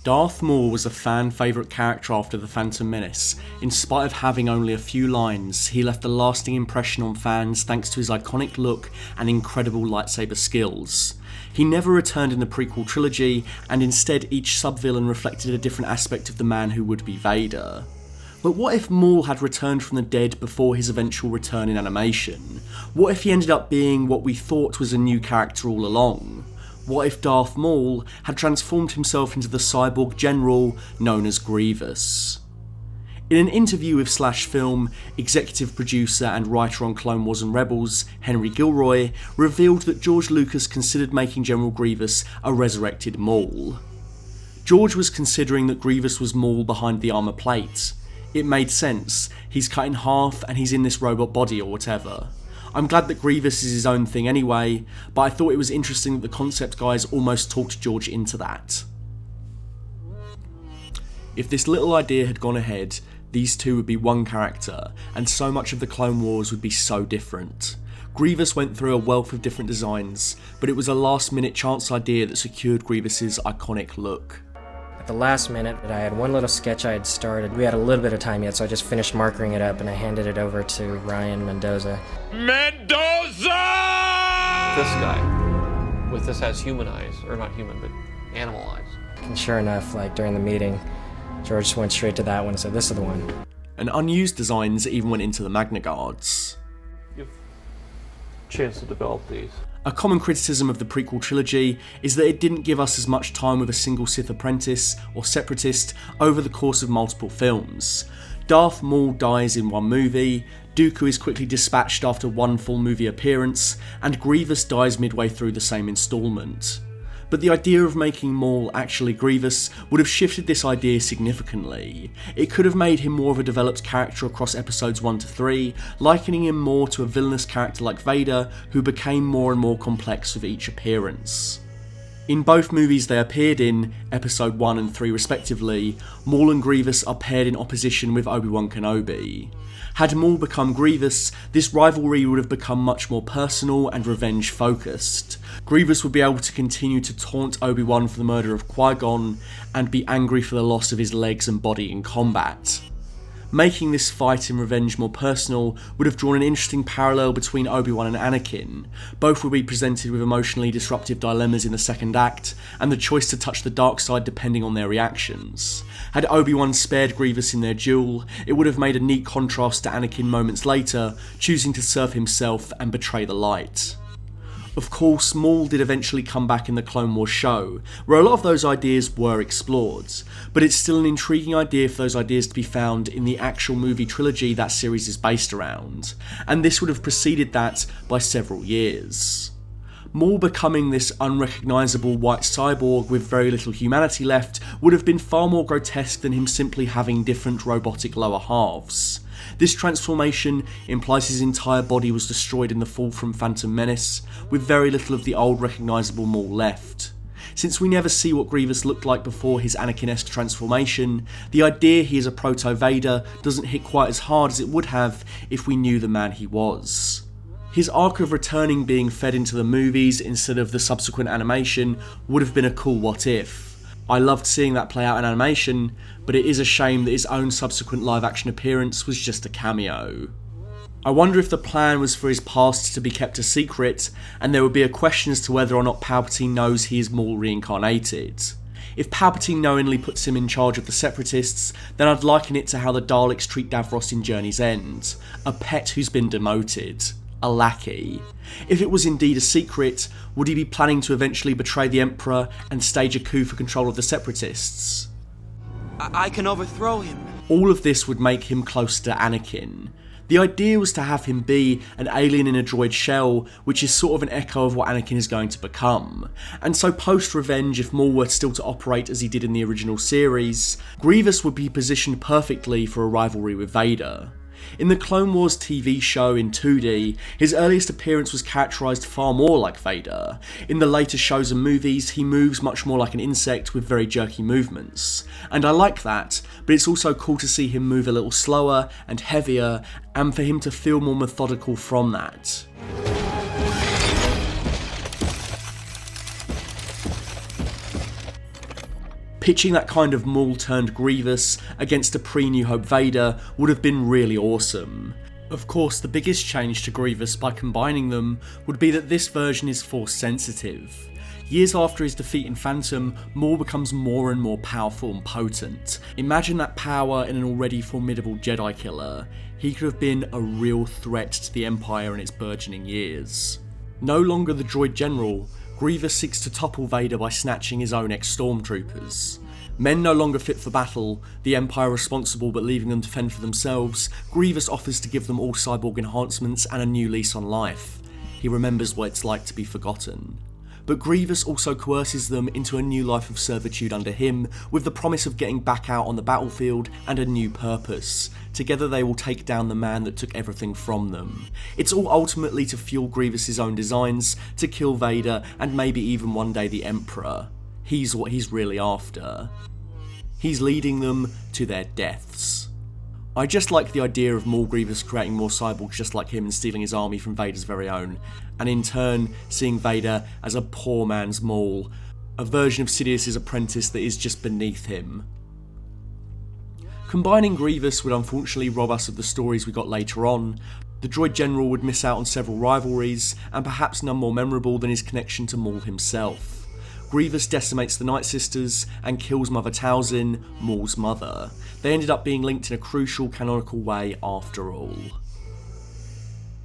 Darth Maul was a fan favourite character after The Phantom Menace. In spite of having only a few lines, he left a lasting impression on fans thanks to his iconic look and incredible lightsaber skills. He never returned in the prequel trilogy, and instead each sub-villain reflected a different aspect of the man who would be Vader. But what if Maul had returned from the dead before his eventual return in animation? What if he ended up being what we thought was a new character all along? What if Darth Maul had transformed himself into the cyborg general known as Grievous? In an interview with Slash Film, executive producer and writer on Clone Wars and Rebels, Henry Gilroy, revealed that George Lucas considered making General Grievous a resurrected Maul. George was considering that Grievous was Maul behind the armour plate. It made sense, he's cut in half and he's in this robot body or whatever. I'm glad that Grievous is his own thing anyway, but I thought it was interesting that the concept guys almost talked George into that. If this little idea had gone ahead, these two would be one character, and so much of the Clone Wars would be so different. Grievous went through a wealth of different designs, but it was a last minute chance idea that secured Grievous's iconic look. At the last minute, I had one little sketch I had started. We had a little bit of time yet, so I just finished markering it up and I handed it over to Ryan Mendoza. This guy, with this has human eyes, or not human, but animal eyes. And sure enough, during the meeting, George just went straight to that one and said, "This is the one." And unused designs even went into the Magna Guards. You have a chance to develop these. A common criticism of the prequel trilogy is that it didn't give us as much time with a single Sith apprentice or separatist over the course of multiple films. Darth Maul dies in one movie, Dooku is quickly dispatched after one full movie appearance, and Grievous dies midway through the same instalment. But the idea of making Maul actually Grievous would have shifted this idea significantly. It could have made him more of a developed character across episodes 1 to 3, likening him more to a villainous character like Vader, who became more and more complex with each appearance. In both movies they appeared in, episode 1 and 3 respectively, Maul and Grievous are paired in opposition with Obi-Wan Kenobi. Had Maul become Grievous, this rivalry would have become much more personal and revenge focused. Grievous would be able to continue to taunt Obi-Wan for the murder of Qui-Gon, and be angry for the loss of his legs and body in combat. Making this fight in revenge more personal would have drawn an interesting parallel between Obi-Wan and Anakin. Both would be presented with emotionally disruptive dilemmas in the second act, and the choice to touch the dark side depending on their reactions. Had Obi-Wan spared Grievous in their duel, it would have made a neat contrast to Anakin moments later, choosing to serve himself and betray the light. Of course, Maul did eventually come back in the Clone Wars show, where a lot of those ideas were explored, but it's still an intriguing idea for those ideas to be found in the actual movie trilogy that series is based around, and this would have preceded that by several years. Maul becoming this unrecognisable white cyborg with very little humanity left would have been far more grotesque than him simply having different robotic lower halves. This transformation implies his entire body was destroyed in the fall from Phantom Menace, with very little of the old recognisable Maul left. Since we never see what Grievous looked like before his Anakin-esque transformation, the idea he is a proto-Vader doesn't hit quite as hard as it would have if we knew the man he was. His arc of returning being fed into the movies instead of the subsequent animation would have been a cool what if. I loved seeing that play out in animation, but it is a shame that his own subsequent live action appearance was just a cameo. I wonder if the plan was for his past to be kept a secret, and there would be a question as to whether or not Palpatine knows he is Maul reincarnated. If Palpatine knowingly puts him in charge of the Separatists, then I'd liken it to how the Daleks treat Davros in Journey's End, a pet who's been demoted. A lackey. If it was indeed a secret, would he be planning to eventually betray the Emperor and stage a coup for control of the Separatists? I can overthrow him. All of this would make him close to Anakin. The idea was to have him be an alien in a droid shell, which is sort of an echo of what Anakin is going to become. And so post-Revenge, if Maul were still to operate as he did in the original series, Grievous would be positioned perfectly for a rivalry with Vader. In the Clone Wars TV show in 2D, his earliest appearance was characterised far more like Vader. In the later shows and movies, he moves much more like an insect with very jerky movements. And I like that, but it's also cool to see him move a little slower and heavier, and for him to feel more methodical from that. Pitching that kind of Maul turned Grievous against a pre-New Hope Vader would have been really awesome. Of course, the biggest change to Grievous by combining them would be that this version is Force sensitive. Years after his defeat in Phantom, Maul becomes more and more powerful and potent. Imagine that power in an already formidable Jedi killer. He could have been a real threat to the Empire in its burgeoning years. No longer the droid general, Grievous seeks to topple Vader by snatching his own ex-stormtroopers. Men no longer fit for battle, the Empire responsible but leaving them to fend for themselves, Grievous offers to give them all cyborg enhancements and a new lease on life. He remembers what it's like to be forgotten. But Grievous also coerces them into a new life of servitude under him, with the promise of getting back out on the battlefield and a new purpose. Together they will take down the man that took everything from them. It's all ultimately to fuel Grievous's own designs, to kill Vader, and maybe even one day the Emperor. He's what he's really after. He's leading them to their deaths. I just like the idea of Maul Grievous creating more cyborgs just like him and stealing his army from Vader's very own, and in turn seeing Vader as a poor man's Maul, a version of Sidious's apprentice that is just beneath him. Combining Grievous would unfortunately rob us of the stories we got later on. The droid general would miss out on several rivalries, and perhaps none more memorable than his connection to Maul himself. Grievous decimates the Night Sisters and kills Mother Talzin, Maul's mother. They ended up being linked in a crucial canonical way after all.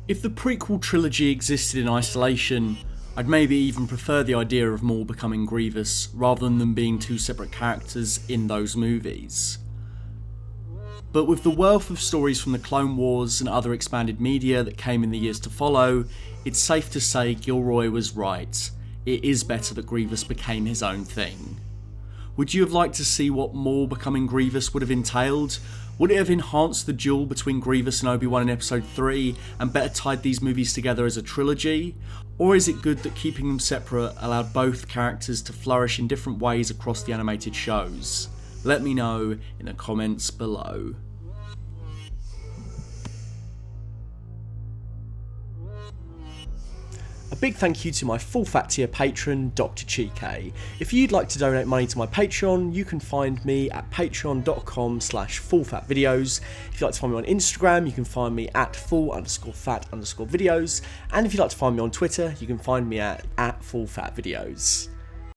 If the prequel trilogy existed in isolation, I'd maybe even prefer the idea of Maul becoming Grievous rather than them being two separate characters in those movies. But with the wealth of stories from the Clone Wars and other expanded media that came in the years to follow, it's safe to say Gilroy was right. It is better that Grievous became his own thing. Would you have liked to see what Maul becoming Grievous would have entailed? Would it have enhanced the duel between Grievous and Obi-Wan in Episode 3 and better tied these movies together as a trilogy? Or is it good that keeping them separate allowed both characters to flourish in different ways across the animated shows? Let me know in the comments below. A big thank you to my full fat tier patron, Dr. Chike. If you'd like to donate money to my Patreon, you can find me at patreon.com/fullfatvideos. If you'd like to find me on Instagram, you can find me at full_fat_videos. And if you'd like to find me on Twitter, you can find me at fullfatvideos.